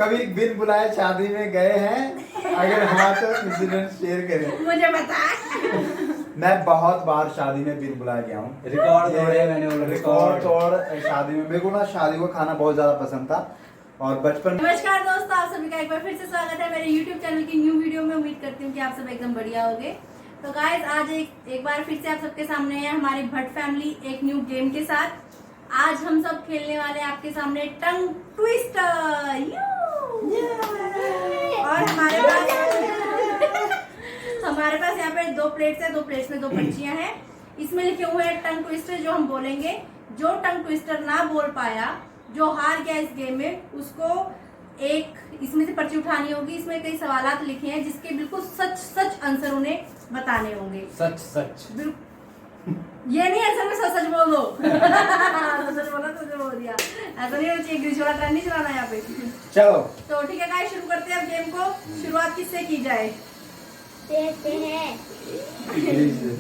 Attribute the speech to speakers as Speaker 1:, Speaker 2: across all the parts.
Speaker 1: कभी बिन बुलाए शादी में गए हैं? अगर हाँ तो इंसिडेंट शेयर करें।
Speaker 2: मुझे बता।
Speaker 1: मैं बहुत बार शादी में बिन बुलाया गया हूँ।
Speaker 3: रिकॉर्ड तोड़े मैंने,
Speaker 1: रिकॉर्ड तोड़ शादी में। मेरे को ना शादी को खाना बहुत ज्यादा पसंद था और बचपन।
Speaker 2: नमस्कार दोस्तों, आप सभी का एक बार फिर से स्वागत है मेरे YouTube चैनल की न्यू वीडियो में। उम्मीद करती हूँ कि आप सब एकदम बढ़िया होंगे। तो गाइस, आज एक बार फिर से आप सबके सामने है हमारी भट्ट फैमिली एक न्यू गेम के साथ। आज हम सब खेलने वाले हैं आपके सामने टंग ट्विस्टर। और हमारे पास यहाँ पे दो प्लेट्स है, दो प्लेट्स में दो पर्चियां हैं। इसमें लिखे हुए हैं टंग ट्विस्टर, जो हम बोलेंगे। जो टंग ट्विस्टर ना बोल पाया, जो हार गया इस गेम में, उसको एक इसमें से पर्ची उठानी होगी। इसमें कई सवालात लिखे हैं जिसके बिल्कुल सच सच आंसर उन्हें बताने होंगे।
Speaker 3: सच
Speaker 2: ये नहीं आंसर में सच सच बोलो। सच बोला तो बोल दिया, ऐसा नहीं होना चाहिए। ग्रीस वाला ट्रेंड नहीं चलाना यहाँ पे।
Speaker 1: चलो
Speaker 2: तो ठीक है गाइस, शुरू करते हैं अब गेम को। शुरुआत किससे की जाए?
Speaker 4: देते हैं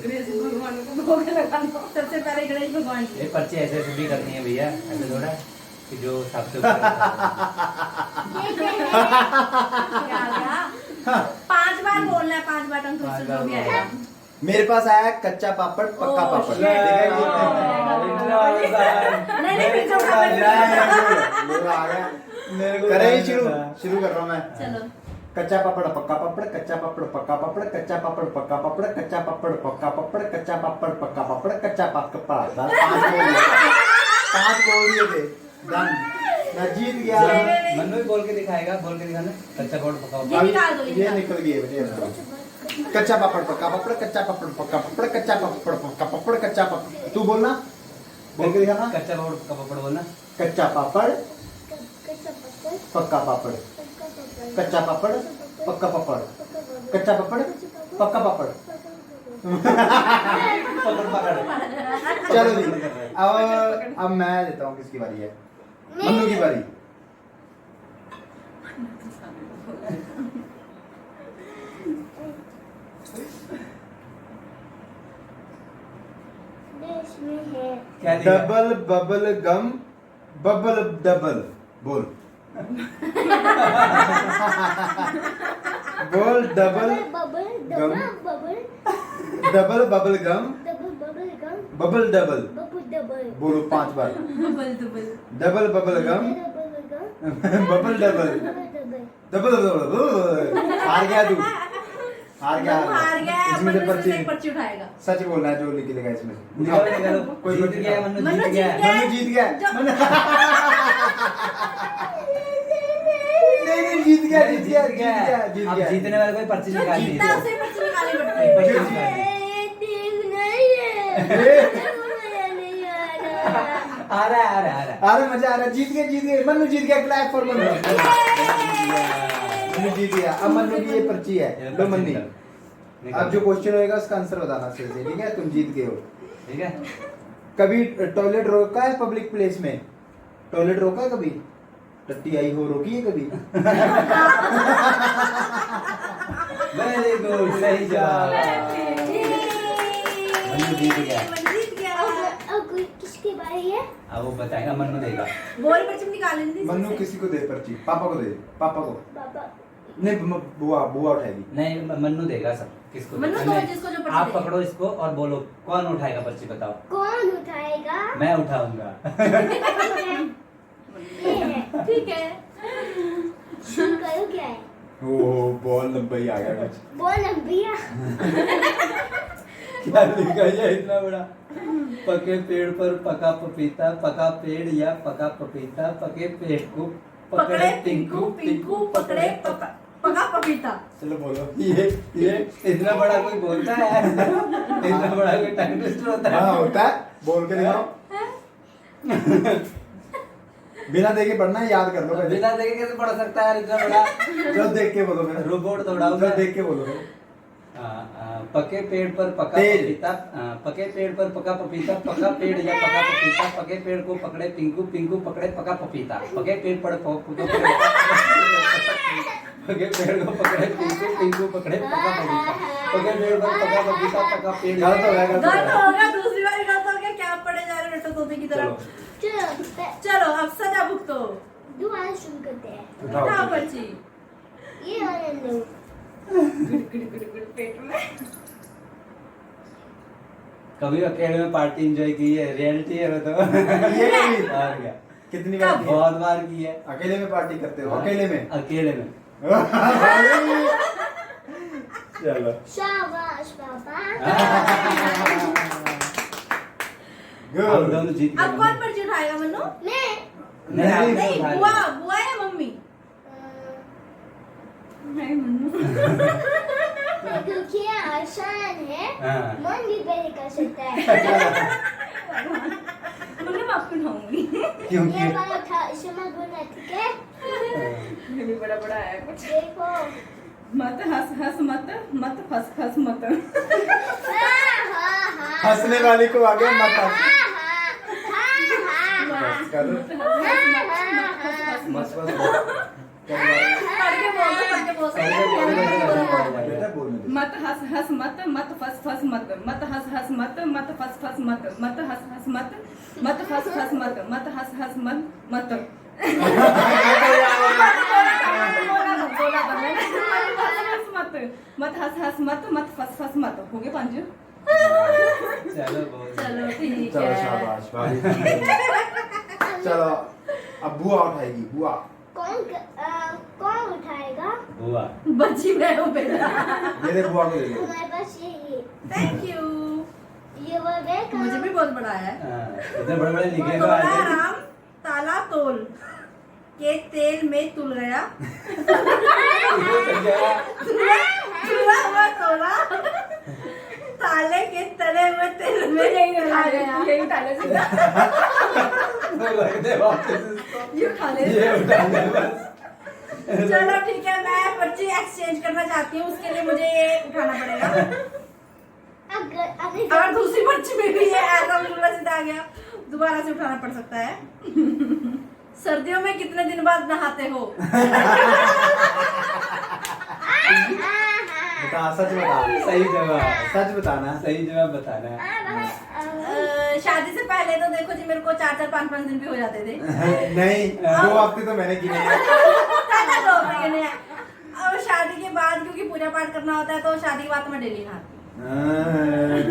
Speaker 2: गणेश भगवान को भोग लगाना। सबसे पहले गणेश भगवान की।
Speaker 3: ये पर्ची ऐसे भी करनी है भैया, ऐसे थोड़ा कि जो सबसे
Speaker 2: क्या गया? 5 बार बोलना है, 5 बार टंग ट्विस्टर जो भी आएगा।
Speaker 1: मेरे पास आया कच्चा पापड़ पक्का
Speaker 2: ओह,
Speaker 1: पापड़।
Speaker 2: shit।
Speaker 1: करें शुरू कर रहा हूँ मैं।
Speaker 2: चलो
Speaker 1: कच्चा पापड़ पक्का पापड़, कच्चा पापड़ पक्का पापड़, कच्चा पापड़ पक्का पापड़, कच्चा पापड़ पक्का पापड़, कच्चा पापड़ पक्का पापड़, कच्चा पापड़। 5 बोल दिए थे। डन, मैं जीत गया।
Speaker 3: मनु भी बोल के दिखाएगा, बोल के दिखाना। कच्चा पापड़ पका
Speaker 2: ये निकाल दो,
Speaker 1: ये निकल गए बेटे। कच्चा पापड़ पक्का पापड़, कच्चा पापड़ पक्का पापड़, कच्चा पापड़ पक्का पापड़, कच्चा पापड़। तू बोलना, बोल के दिखाना।
Speaker 3: कच्चा पापड़ पका पापड़ बोलना।
Speaker 1: कच्चा पापड़ पक्का पापड़, कच्चा पापड़ पक्का पापड़, कच्चा पापड़ पक्का पापड़।
Speaker 3: पकड़ पकड़।
Speaker 1: चलो जी, अब मैं देता हूँ। किसकी बारी है? मन्नू की बारी।
Speaker 4: देश में है
Speaker 3: क्या दिया?
Speaker 1: Double bubble gum bubble double. बोल बोल double
Speaker 4: bubble
Speaker 1: gum
Speaker 4: bubble
Speaker 1: double bubble gum
Speaker 4: double bubble gum
Speaker 1: bubble double.
Speaker 4: Bubble double
Speaker 1: बोलो 5 बार।
Speaker 2: Double double
Speaker 1: double bubble gum
Speaker 4: double gum
Speaker 1: bubble double
Speaker 4: double
Speaker 1: double double. हार गया तू, हार गया।
Speaker 2: हार गया।
Speaker 1: इसमें से पर्ची
Speaker 2: एक पर्ची उठाएगा।
Speaker 1: सच बोलना है, जो लिखेगा इसमें से।
Speaker 3: निकालो निकालो।
Speaker 1: कोई
Speaker 3: जीत
Speaker 1: पर्ची
Speaker 3: गया,
Speaker 1: निकालो।
Speaker 3: मनु जीत गया।
Speaker 1: मनु जीत गया। नहीं जीत गया, जीत गया, जीत गया, जीत
Speaker 3: अब
Speaker 1: गया।
Speaker 3: जीतने वाले कोई पर्ची
Speaker 2: जो
Speaker 3: निकाल
Speaker 2: जीतता है उसे पर्ची निकालनी पड़ती
Speaker 3: एक
Speaker 2: है।
Speaker 3: पर्ची निकाल।
Speaker 4: ठीक नहीं है नहीं आ रहा
Speaker 3: आ रहा है।
Speaker 1: अरे मजा आ रहा है। जीत गए मनु जीत गया। Clap for Manu. मनु जीत गया। अब मनु की ये पर्ची है। लो मन्नी, अब जो क्वेश्चन होएगा उसका आंसर बताना सही से, ठीक है? तुम जीत गए हो,
Speaker 3: ठीक है।
Speaker 1: कभी टॉयलेट रोका है पब्लिक प्लेस में? टॉयलेट रोका है कभी? टट्टी आई हो रोकी है कभी?
Speaker 3: वेरी गुड, सही जवाब। मनु जीत गया।
Speaker 2: जीत गया।
Speaker 4: अब किसकी बारी है?
Speaker 3: अब वो बताएगा, मनु देगा।
Speaker 2: बोल पर्ची निकाल लेनी।
Speaker 1: मनु किसी को दे पर्ची, पापा को दे, पापा को
Speaker 4: बाबा
Speaker 1: नहीं, बुआ उठाएगी।
Speaker 3: नहीं, मन्नू देगा सब। किसको
Speaker 2: मन्नू
Speaker 3: देगा?
Speaker 2: दो,
Speaker 3: नहीं,
Speaker 2: जिसको जो पर्ची
Speaker 3: आप
Speaker 2: देगा।
Speaker 3: पकड़ो इसको और बोलो कौन उठाएगा पर्ची, बताओ।
Speaker 4: कौन उठाएगा?
Speaker 3: मैं उठाऊंगा।
Speaker 4: ये है।
Speaker 2: ठीक है।
Speaker 4: शुरू करो। क्या है?
Speaker 1: ओ बॉल लंबा ही आ गया कुछ।
Speaker 4: बोल भैया।
Speaker 3: क्या लिखा है इतना बड़ा? पके पेड़ पर पका पपीता, पका पेड़ या पका पपीता, पके पेड़ को
Speaker 2: पकड़े पिंकू, पिंकू पकड़े पका पपीता।
Speaker 1: चलो बोलो।
Speaker 3: ये इतना बड़ा कोई बोलता है? इतना बड़ा कोई टंग ट्विस्टर होता है?
Speaker 1: हाँ होता है, बोल के दिखाओ। बिना देखे पढ़ना है, याद कर लो पहले।
Speaker 3: बिना देखे कैसे पढ़ सकता है इतना बड़ा?
Speaker 1: जो देख के बोलो फिर।
Speaker 3: रोबोट दौड़ाऊंगा।
Speaker 1: जो देख के बोलो फिर।
Speaker 3: पके पेड़ पर पका
Speaker 1: तेज।
Speaker 3: पपीता, पके पेड़ पर पका पपीता, पका पेड़ या पका पपीता, पके पेड़ को पकड़े पिंकू, पिंकू पकड़े पका पपीता, पके पेड़ पर पके पेड़ को पकड़े पिंकू, पिंकू पकड़े पका पपीता, पके पेड़ पर पका पपीता, पका पेड़।
Speaker 1: गलत हो गया, गलत हो
Speaker 2: गलत
Speaker 1: गया।
Speaker 2: होगा, दूसरी बार गलत हो गया। क्या पढ़े जा रहे बेटा तोते की तरह।
Speaker 4: चलो
Speaker 2: चलो अब सजा भुगतो।
Speaker 4: दोबारा शुरू करते हैं।
Speaker 2: उठाओ पर्ची।
Speaker 4: ये वाले लो।
Speaker 2: पेट में।
Speaker 3: कभी अकेले में पार्टी एंजॉय की है? रियलिटी है वो तो।
Speaker 1: ये कभी
Speaker 3: और क्या,
Speaker 1: कितनी बार की है?
Speaker 3: बहुत बार की है।
Speaker 1: अकेले में पार्टी करते हो? अकेले में?
Speaker 3: अकेले में।
Speaker 1: चलो
Speaker 4: शाबाश पापा।
Speaker 3: हम
Speaker 1: गुड।
Speaker 3: दोनों जीत गए।
Speaker 2: अब कौन पर्ची उठाएगा मन्नू?
Speaker 4: मैं
Speaker 3: नहीं, आपने
Speaker 2: नहीं,
Speaker 3: उठा
Speaker 2: बुआ
Speaker 3: लिया।
Speaker 2: बुआ या मम्मी? नहीं मन्नू।
Speaker 4: क्योंकि ये आसान है,
Speaker 3: हाँ।
Speaker 4: मन भी पहले कर सकता है।
Speaker 2: मन्नू मैं आपको उठाऊंगी।
Speaker 3: क्योंकि
Speaker 4: ये वाला था, इसे मत बोलना, ठीक है?
Speaker 2: ये भी बड़ा बड़ा है कुछ।
Speaker 4: देखो।
Speaker 2: मत हंस हंस मत मत फस फस मत।
Speaker 1: हंसने वाली को आ गया मत हंस। बस करो। बस बस
Speaker 2: करके बोल दो, करके बोल दो।
Speaker 1: बेटा बोलने दो।
Speaker 2: मत हंस हंस मत मत फस फस मत मत हंस हंस मत मत फस फस मत मत हंस हंस मत मत फस फस मत मत हंस हंस मत मत। बोला था मैंने। मत हंस हंस मत मत फस फस मत। हो गए 5?
Speaker 3: चलो बोल।
Speaker 2: चलो ठीक
Speaker 1: चलो
Speaker 2: है।
Speaker 1: शाबाश भाई। चलो अब बुआ उठाएगी। बुआ
Speaker 4: कौन उठाएगा?
Speaker 3: हुआ।
Speaker 2: बच्ची मैं हूँ बेटा।
Speaker 1: ये दे बुआ को दे दो।
Speaker 4: हमारे पास ये
Speaker 2: थैंक यू।
Speaker 4: ये वो बैग
Speaker 2: मुझे भी बहुत बड़ा है।
Speaker 3: इतने बड़े बड़े लिखे तो
Speaker 2: तोला
Speaker 3: आज
Speaker 2: राम ताला तोल के तेल में तुल गया। तुला हुआ तोला ताले के तले हुए तेल में खा गया। यही ताले से ये खा ले।
Speaker 3: ये उठा ले बस।
Speaker 2: चलो ठीक है, मैं पर्ची एक्सचेंज करना चाहती हूँ, उसके लिए मुझे ये उठाना पड़ेगा। अगर दूसरी पर्ची में भी ये ऐसा उल्टा सीधा आ गया, दोबारा से उठाना पड़ सकता है। सर्दियों में कितने दिन बाद नहाते हो?
Speaker 1: बता, सच बता।
Speaker 3: सही जवाब।
Speaker 1: सच बताना।
Speaker 3: सही जवाब बताना।
Speaker 2: शादी से पहले तो देखो जी मेरे को 4-4, 5-5 दिन भी हो जाते थे।
Speaker 1: नहीं 2 हफ्ते तो मैंने गिने हैं।
Speaker 2: अब शादी के बाद क्योंकि पूजा पाठ करना होता है तो शादी के बाद मैं डेली नहाती हूँ।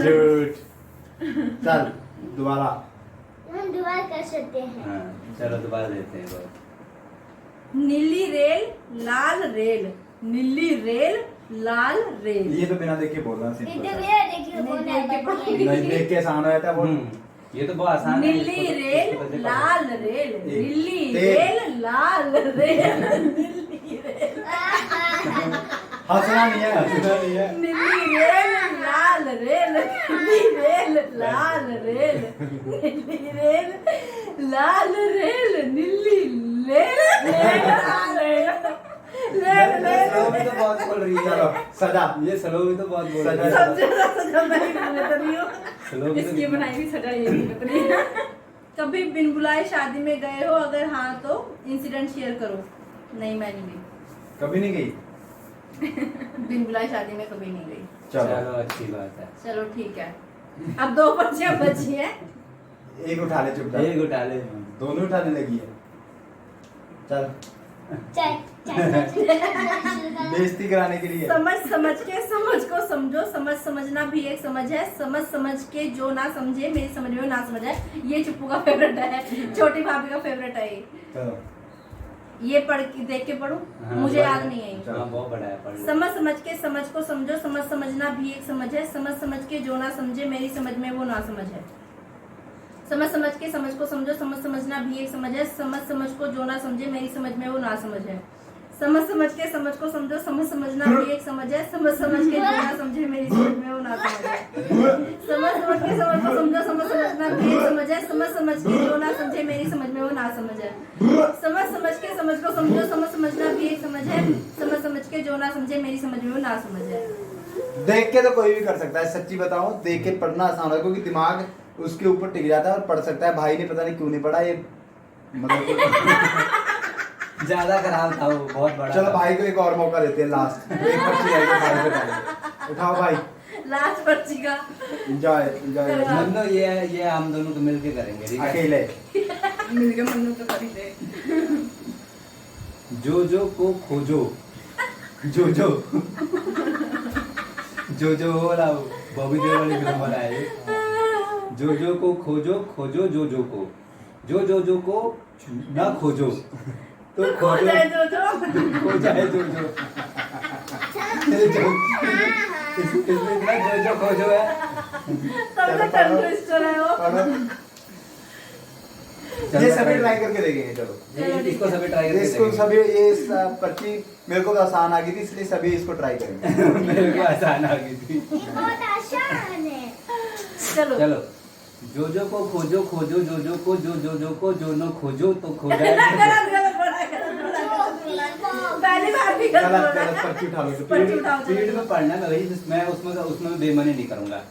Speaker 1: झूठ। चल दोबारा।
Speaker 4: हम दोबारा कर सकते हैं।
Speaker 3: हाँ, चलो दोबारा देते हैं वो।
Speaker 2: नीली रेल लाल रेल, नीली रेल लाल रेल।
Speaker 1: ये तो बिना देखे बोलना
Speaker 4: देखिए
Speaker 1: सिंपल है।
Speaker 4: भैया, देखिए बोलना है बच्चे।
Speaker 1: नहीं देख के आसान हो जाता है बोल।
Speaker 3: ये तो बहुत आसान है।
Speaker 2: नीली
Speaker 3: इसको-
Speaker 2: रेल
Speaker 3: इसको कैसे
Speaker 2: लाल रेल, नीली
Speaker 1: तेल।
Speaker 2: रेल लाल रेल, नीली रेल।
Speaker 1: हंसना नहीं है।
Speaker 3: पता नहीं है।
Speaker 2: नीली रेल लाल रेल, नीली रेल लाल रेल, नीली रेल लाल रेल, नीली रेल लाल रेल।
Speaker 3: स्लो में तो बहुत बोल रही है।
Speaker 1: चलो सजा।
Speaker 3: ये स्लो में तो बहुत बोल रही है।
Speaker 1: सजा।
Speaker 2: सजा मैं ही बोल रही हूँ।
Speaker 3: स्लो में तो
Speaker 2: इसकी बनाई हुई सजा ये नहीं बता रही। कभी बिन बुलाए शादी में गए हो? अगर हाँ तो इंसिडेंट शेयर करो। नहीं मैं नहीं गई,
Speaker 1: कभी नहीं गई।
Speaker 2: बिन बुलाए शादी में कभी नहीं गई।
Speaker 1: चलो
Speaker 3: चलो अच्छी बात है।
Speaker 2: चलो ठीक है, अब 2 पर्चियां बची हैं।
Speaker 1: एक उठा ले चुपचाप।
Speaker 3: एक उठा ले।
Speaker 1: दोनों उठाने लगी है। चल
Speaker 4: चल
Speaker 1: बेइज्जती कराने के लिए।
Speaker 2: समझ समझ के समझ को समझो, समझ समझना भी एक समझ है। समझ समझ के जो ना समझे मेरी समझ में ना समझ है। ये चुप्पू का फेवरेट है, छोटी भाभी का फेवरेट है ये।
Speaker 1: चलो
Speaker 2: ये पढ़ के देख के पढ़ूं,
Speaker 3: हाँ,
Speaker 2: मुझे याद नहीं है ये।
Speaker 3: हाँ, बहुत बड़ा है, पढ़ लो।
Speaker 2: समझ समझ के समझ को समझो, समझ समझना भी एक समझ है। समझ समझ के जो ना समझे मेरी समझ में वो ना समझ है। समझ समझ के समझ को समझो, समझ समझना भी एक समझ है। समझ समझ को जो ना समझे मेरी समझ में वो ना समझ है। समझ समझ के समझ को समझो, समझ समझना भी एक समझ है। समझ समझ के जो ना समझे मेरी समझ में वो ना समझ है। समझ समझ के समझ को समझो, समझ समझना भी एक समझ है। समझ समझ के जो ना समझे मेरी समझ में वो ना समझ है। समझ समझ के समझ को समझो, समझ समझना भी एक समझ है। समझ समझ के जो ना समझे मेरी समझ में वो ना समझ है।
Speaker 1: देख के तो कोई भी कर सकता है, सच्ची बताऊं देख के पढ़ना आसान है क्योंकि दिमाग उसके ऊपर टिक जाता है और पढ़ सकता है। भाई ने पता नहीं क्यों नहीं पढ़ा ये, मतलब
Speaker 3: ज्यादा खराब था वो, बहुत बड़ा
Speaker 1: चलो
Speaker 3: था।
Speaker 1: भाई को एक और मौका देते हैं, लास्ट एक पर्ची आएगी भाई को बताएंगे। उठाओ भाई,
Speaker 2: लास्ट पर्ची का
Speaker 1: एंजॉय एंजॉय।
Speaker 3: मन्नो ये हम दोनों को मिलके करेंगे, ठीक है?
Speaker 1: अकेले
Speaker 2: मिल गया, मन्नू तो कर ही दे।
Speaker 3: जोजो को खोजो।
Speaker 1: जोजो
Speaker 3: जोजो हो वाला बॉबी देओल वाली फिल्म वाला है ये। जोजो को खोजो, खोजो जोजो को। जो जोजो को ना खोजो तो
Speaker 2: खो
Speaker 3: खोजो,
Speaker 2: जाए जोजो।
Speaker 3: खो जाए जोजो। इसमें इतना जोजो खोजो है।
Speaker 2: तब तक टंग ट्विस्टर है वो।
Speaker 1: ये सभी ट्राई करके देखेंगे। चलो
Speaker 3: इसको सभी ट्राई
Speaker 1: ये
Speaker 3: करके
Speaker 1: इसको
Speaker 3: देखेंगे।
Speaker 1: सभी ये पर्ची मेरे को तो आसान आ गई थी, इसलिए सभी इसको ट्राई करेंगे।
Speaker 3: मेरे को आसान आ गई थी।
Speaker 4: ये बहुत आसान है।
Speaker 2: चलो
Speaker 3: चलो, जोजो को खोजो, खोजो जोजो को, जो जोजो को जो न खोजो तो खो जाए।
Speaker 2: गलत गलत पढ़ा, गलत पढ़ा। पहली बार भी गलत
Speaker 1: गलत
Speaker 2: पढ़ा।
Speaker 1: गलत पर्ची उठा लो।
Speaker 2: पर्ची उठाओ।
Speaker 3: स्पीड में पढ़ना है भाई, मैं उसमें बेईमानी नहीं करूंगा।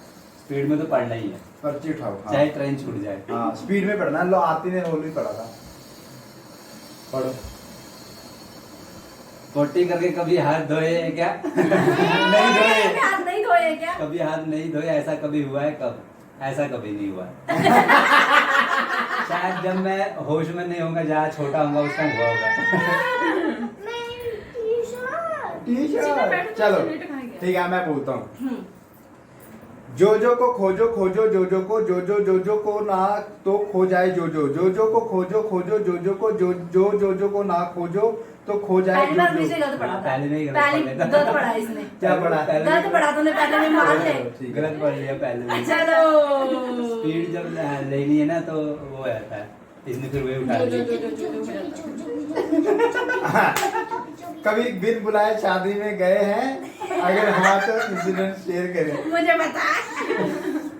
Speaker 3: स्पीड में तो पढ़ना ही है,
Speaker 1: पर्ची उठाओ। हाँ।
Speaker 3: चाहे ट्रेन छूट जाए।
Speaker 1: हाँ स्पीड में पढ़ना है। लो आरती ने होल भी पढ़ा था। पढ़ो।
Speaker 3: पोटी करके कभी हाथ धोए हैं क्या? नहीं धोए।
Speaker 2: हाथ नहीं धोए क्या?
Speaker 3: कभी हाथ नहीं धोए, ऐसा कभी हुआ है? कब? ऐसा कभी नहीं हुआ। शायद जब मैं होश में नहीं होऊंगा, जहाँ छोटा होऊंगा उस टाइम हुआ होगा।
Speaker 1: टी-शर्ट। चलो ठीक है, मैं बोलता हूँ। जोजो को खोजो, खोजो जोजो को, जोजो जोजो को ना तो खो जाए जोजो। जोजो को खोजो, खोजो जोजो को, जो जोजो को ना खोजो तो खो जाए
Speaker 2: पहली बार मुझे
Speaker 1: जोजो।
Speaker 2: गलत पढ़ा था।
Speaker 3: पहले नहीं गलत
Speaker 2: पहली
Speaker 3: पढ़ लेता।
Speaker 2: गलत पढ़ा इसने।
Speaker 1: क्या पढ़ा?
Speaker 2: गलत पढ़ा तूने, पहले नहीं मान ले।
Speaker 1: ठीक है।
Speaker 3: गलत पढ़ लिया पहले में।
Speaker 2: चलो
Speaker 3: स्पीड जब लेनी है ना तो वो रहता है, इसने फिर वही उठा लिया।
Speaker 1: कभी बिन बुलाए शादी में गए हैं? अगर हाँ तो इंसिडेंट शेयर करें।
Speaker 2: मुझे बता।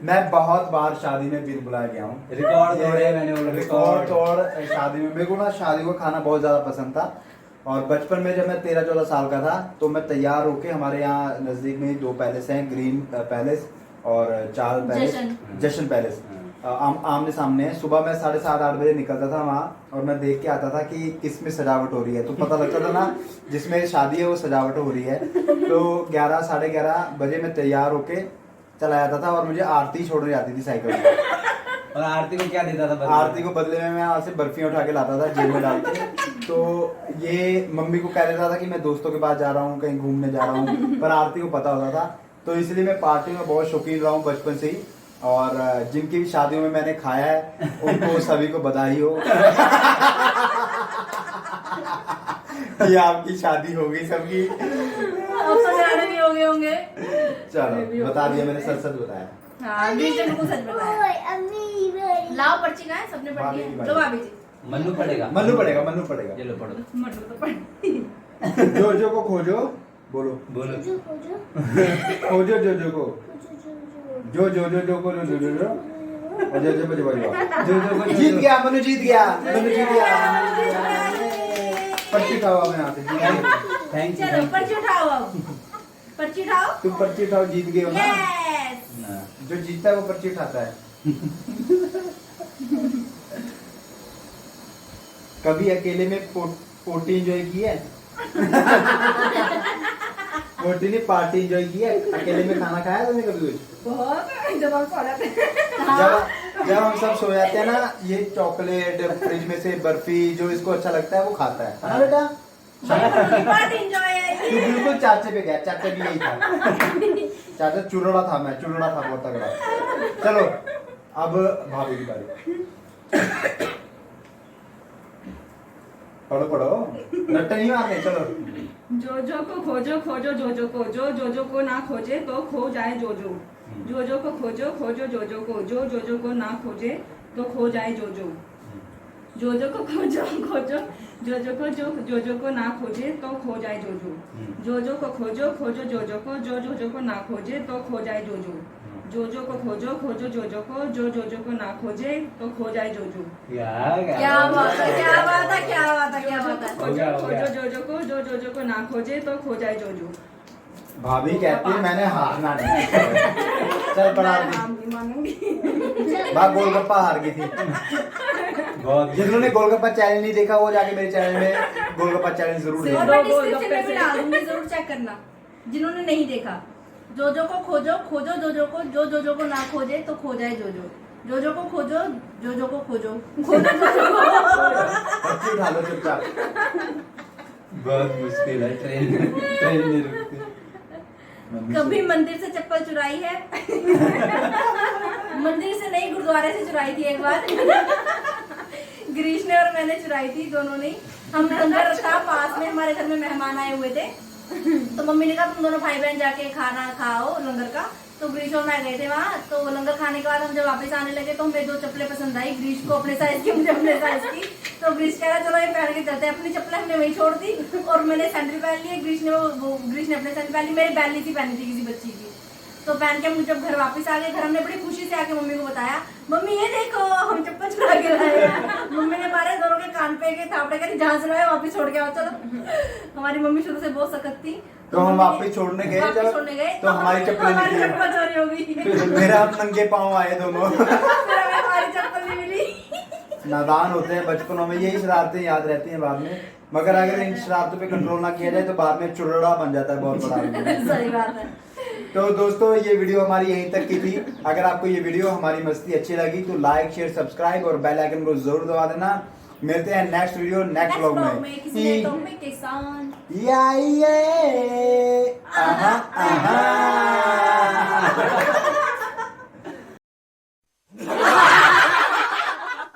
Speaker 1: मैं बहुत बार शादी में बिन बुलाया गया हूँ।
Speaker 3: रिकॉर्ड तोड़े मैंने, वो
Speaker 1: रिकॉर्ड तोड़ शादी में। मेरे को ना शादी का खाना बहुत ज्यादा पसंद था। और बचपन में जब मैं 13-14 साल का था तो मैं तैयार होके, हमारे यहाँ नजदीक में 2 पैलेस हैं, ग्रीन पैलेस और चाल पैलेस, जश्न पैलेस, आमने सामने है। सुबह मैं 7:30-8 बजे निकलता था वहाँ और मैं देख के आता था कि किस में सजावट हो रही है। तो पता लगता था ना जिसमें शादी है वो सजावट हो रही है। तो 11-11:30 बजे मैं तैयार होके चला जाता था और मुझे आरती छोड़ने जाती थी साइकिल में।
Speaker 3: और आरती को क्या देता था बदले में?
Speaker 1: आरती को बदले में मैं यहाँ से बर्फियाँ उठा के लाता था जेब में डाल के। तो ये मम्मी को कह देता था कि मैं दोस्तों के पास जा रहा हूँ, कहीं घूमने जा रहा हूँ, पर आरती को पता होता था। तो इसलिए मैं पार्टी में बहुत शौकीन रहा हूँ बचपन से ही। और जिनकी भी शादियों में मैंने खाया है उनको सभी को बधाई हो कि आपकी शादी हो गई सबकी।
Speaker 2: अब तो जाने भी हो गए होंगे।
Speaker 1: चलो बता दिया मैंने, सच सच बताया।
Speaker 2: हाँ बीच में बिल्कुल सच बताया। लाओ पर्ची का है, सबने पढ़ लिया। लो भाभी जी।
Speaker 3: मन्नू पड़ेगा।
Speaker 1: मन्नू पड़ेगा, मन्नू पड़ेगा।
Speaker 3: चलो पढ़ो।
Speaker 2: मटर तो पढ़।
Speaker 1: जोजो को खोजो, बोलो।
Speaker 3: बोलो।
Speaker 1: खोजो जोजो को, जो जो जो जो को जो जो जो जो और जो जो जो जो जीत गया मनु, जीत गया मनु, जीत गया। पर्ची उठाओ अब यहाँ से।
Speaker 3: Thank you.
Speaker 2: चलो पर्ची उठाओ अब। पर्ची उठाओ।
Speaker 1: तुम पर्ची उठाओ, जीत गए हो ना।
Speaker 2: यस।
Speaker 1: जो जीतता है वो पर्ची उठाता है। कभी अकेले में पोटी एंजॉय की है? पोटी ने पार्टी एंजॉय की है? अकेले में खाना खाया तुमने कभी कुछ?
Speaker 2: बहुत, जब हम सो जाते हैं।
Speaker 1: जब हम सब सो जाते हैं ना, ये चॉकलेट फ्रिज में से बर्फी जो इसको अच्छा लगता है वो खाता है ना बेटा।
Speaker 2: पार्टी एंजॉय है।
Speaker 1: तू बिल्कुल चाचे पे गया, चाचा भी यही था। चाचा चुरोड़ा था, मैं चुरोड़ा था बहुत तगड़ा। चलो अब भाभी की बारी। पढ़ो पढ़ो, रट्टे नहीं मारने। चलो।
Speaker 5: जोजो को खोजो, खोजो जोजो को, जो जोजो को ना खोजे तो खो जाए जोजो। जोजो को खोजो, खोजो जोजो को, जो जोजो को ना खोजे तो खो जाए जोजो। जोजो को खोजो, खोजो जोजो को, जो जोजो को ना खोजे तो खो जाए जोजो। जोजो को खोजो, खोजो जोजो को, जो जोजो को ना खोजे तो खो जाए जोजो। जोजो को खोजो, खोजो जोजो को, जो जोजो को ना खोजे तो खो जाए जोजो।
Speaker 2: क्या बात है, क्या बात है, क्या बात है, क्या बात है।
Speaker 5: खोजो, खोजो जोजो को, जो जोजो को ना खोजे तो खो जाए जोजो।
Speaker 1: भाभी कहती है मैंने हारना नहीं। चल पढ़ा दी।
Speaker 5: हम नहीं मानूंगी।
Speaker 1: बात गोलगप्पा हार गई थी। जिन्होंने गोलगप्पा चैलेंज नहीं देखा वो जाके मेरे चैनल में गोलगप्पा चैलेंज जरूर
Speaker 2: और
Speaker 1: देखा।
Speaker 2: मैं डिस्क्रिप्शन में भी डाल दूंगी, जरूर चेक करना जिन्होंने नहीं देखा। जोजो को खोजो, खोजो जोजो को, जो जोजो को ना खोजे तो खो जाए जोजो। जोजो को खोजो, जोजो को खोजो, खोजो जोजो को।
Speaker 1: पर्ची उठा लो चुपचाप।
Speaker 3: बहुत मुश्किल है, ट्रेन ट्रेन नहीं रुकती। मम्मी
Speaker 2: कभी
Speaker 3: से-
Speaker 2: मंदिर से चप्पल चुराई है? मंदिर से नहीं, गुरुद्वारे से चुराई थी एक बार। गिरीश ने और मैंने चुराई थी, दोनों ने। हम लंगर था पास में, हमारे घर में मेहमान आए हुए थे, तो मम्मी ने कहा तुम दोनों भाई बहन जाके खाना खाओ लंगर का। तो ग्रीश और मैं गए थे वहाँ, तो लंगर खाने के बाद हम जब वापस आने लगे तो हमें 2 चप्पलें पसंद आई, ग्रीश को अपने साइज की, मुझे अपने साइज की। तो ग्रीश कह रहा चलो ये पहन के चलते हैं। अपनी चप्पलें हमने वहीं छोड़ दी और मैंने सैंडल पहन लिए, ग्रीश ने अपने सैंडल पहन ली, मेरी बैली थी पहनी थी किसी बच्ची की। तो पहन के हम जब घर वापस आ गए, घर हमने बड़ी खुशी से आके मम्मी को बताया, मम्मी ये देखो हम चप्पल चुरा के लाए हैं। मम्मी ने मारे दोनों के कान पे के थापड़े करी, जहाँ से लाए वापस छोड़ के आओ चलो। हमारी मम्मी शुरू से बहुत सख्त थी,
Speaker 1: तो हम वापस छोड़ने गए तो हमारी चप्पल
Speaker 2: हमारी
Speaker 1: निकली।
Speaker 2: चप्पल चोरी हो गई।
Speaker 1: मेरा हम नंगे पाँव आए दोनों।
Speaker 2: फिर हमें हमारी चप्पल नहीं मिली।
Speaker 1: नादान होते हैं बचपनों में, यही शरारतें याद रहती हैं बाद में, मगर अगर इन शरारतों पे कंट्रोल ना किया जाए तो बाद में चुड़ड़ा बन जाता है बहुत बड़ा।
Speaker 2: सही बात है।
Speaker 1: तो दोस्तों ये वीडियो हमारी यहीं तक की थी। अगर आपको ये वीडियो हमारी मस्ती अच्छी लगी तो लाइक शेयर सब्सक्राइब और बेल आइकन को जरूर दबा देना। मिलते हैं नेक्स्ट वीडियो नेक्स्ट व्लॉग में
Speaker 2: किसी ने टॉपिक के साथ।
Speaker 1: ये आहा आहा